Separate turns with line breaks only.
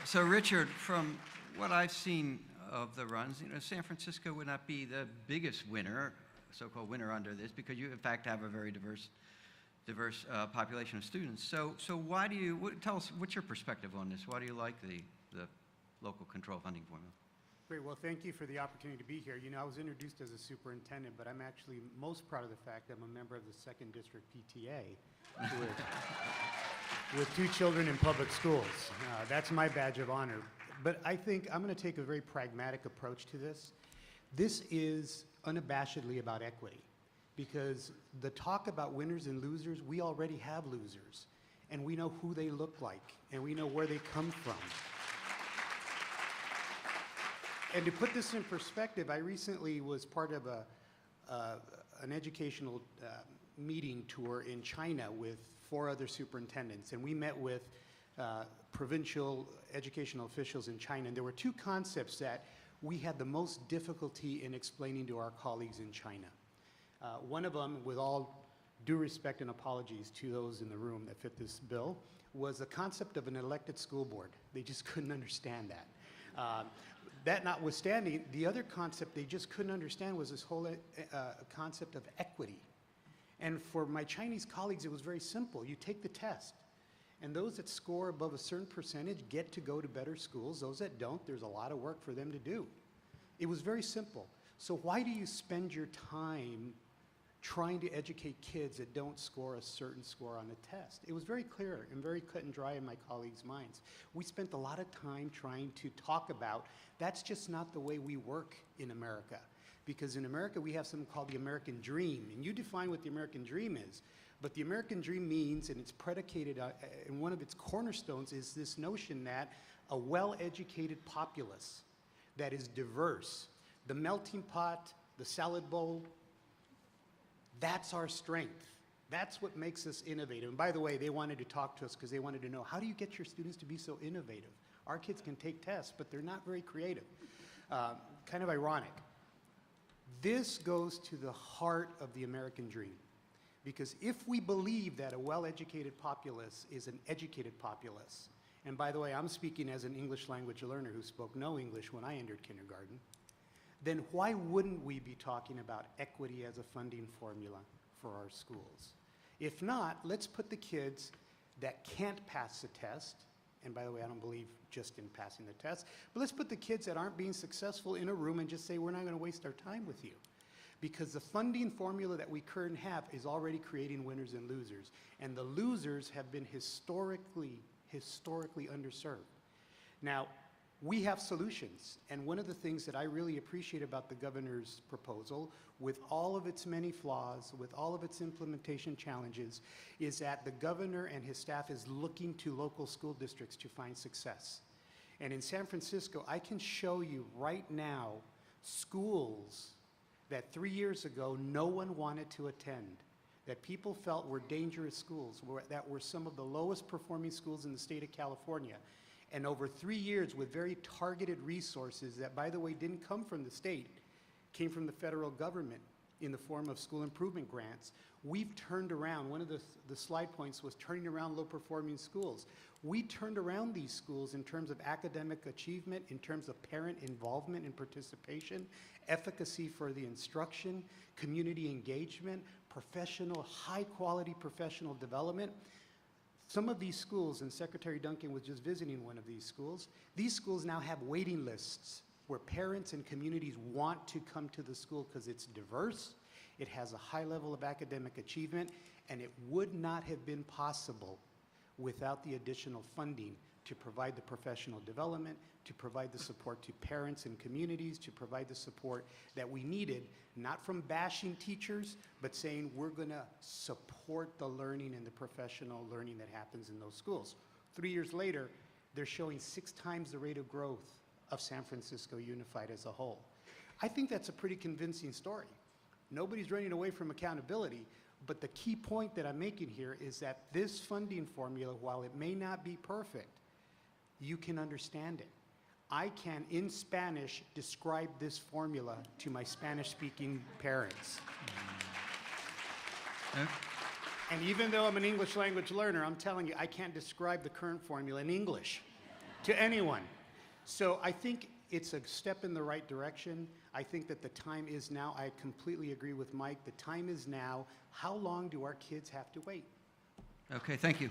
So Richard, from what I've seen of the runs, San Francisco would not be the biggest winner, so-called winner under this, because you in fact have a very diverse population of students. So why do you, tell us, what's your perspective on this? Why do you like the local control funding formula?
Great, well thank you for the opportunity to be here. I was introduced as a superintendent, but I'm actually most proud of the fact I'm a member of the 2nd District PTA with 2 children in public schools. That's my badge of honor. But I think I'm going to take a very pragmatic approach to this. This is unabashedly about equity, because the talk about winners and losers, we already have losers, and we know who they look like, and we know where they come from. And to put this in perspective, I recently was part of an educational meeting tour in China with 4 other superintendents, and we met with provincial educational officials in China, and there were 2 concepts that we had the most difficulty in explaining to our colleagues in China. One of them, with all due respect and apologies to those in the room that fit this bill, was the concept of an elected school board. They just couldn't understand that. That notwithstanding, the other concept they just couldn't understand was this whole concept of equity. And for my Chinese colleagues, it was very simple. You take the test, and those that score above a certain percentage get to go to better schools. Those that don't, there's a lot of work for them to do. It was very simple. So why do you spend your time trying to educate kids that don't score a certain score on a test? It was very clear and very cut and dry in my colleagues' minds. We spent a lot of time trying to talk about that's just not the way we work in America. Because in America, we have something called the American dream. And you define what the American dream is. But the American dream means, and it's predicated, and one of its cornerstones is this notion that a well-educated populace that is diverse, the melting pot, the salad bowl, that's our strength. That's what makes us innovative. And by the way, they wanted to talk to us because they wanted to know, how do you get your students to be so innovative? Our kids can take tests, but they're not very creative. Kind of ironic. This goes to the heart of the American dream. Because if we believe that a well-educated populace is an educated populace, and by the way, I'm speaking as an English language learner who spoke no English when I entered kindergarten, then why wouldn't we be talking about equity as a funding formula for our schools? If not, let's put the kids that can't pass the test, and by the way, I don't believe just in passing the test, but let's put the kids that aren't being successful in a room and just say, we're not going to waste our time with you. Because the funding formula that we currently have is already creating winners and losers. And the losers have been historically underserved. Now, we have solutions. And one of the things that I really appreciate about the governor's proposal, with all of its many flaws, with all of its implementation challenges, is that the governor and his staff is looking to local school districts to find success. And in San Francisco, I can show you right now schools that 3 years ago no one wanted to attend, that people felt were dangerous schools, that were some of the lowest performing schools in the state of California. And over 3 years with very targeted resources that, by the way, didn't come from the state, came from the federal government in the form of school improvement grants, we've turned around. One of the slide points was turning around low performing schools. We turned around these schools in terms of academic achievement, in terms of parent involvement and participation, efficacy for the instruction, community engagement, professional, high quality professional development. Some of these schools, and Secretary Duncan was just visiting one of these schools now have waiting lists where parents and communities want to come to the school because it's diverse, it has a high level of academic achievement, and it would not have been possible without the additional funding to provide the professional development, to provide the support to parents and communities, to provide the support that we needed, not from bashing teachers, but saying we're going to support the learning and the professional learning that happens in those schools. 3 years later, they're showing 6 times the rate of growth of San Francisco Unified as a whole. I think that's a pretty convincing story. Nobody's running away from accountability, but the key point that I'm making here is that this funding formula, while it may not be perfect, you can understand it. I can, in Spanish, describe this formula to my Spanish-speaking parents. And even though I'm an English language learner, I'm telling you, I can't describe the current formula in English. to anyone. So I think it's a step in the right direction. I think that the time is now. I completely agree with Mike. The time is now. How long do our kids have to wait?
Okay, thank you.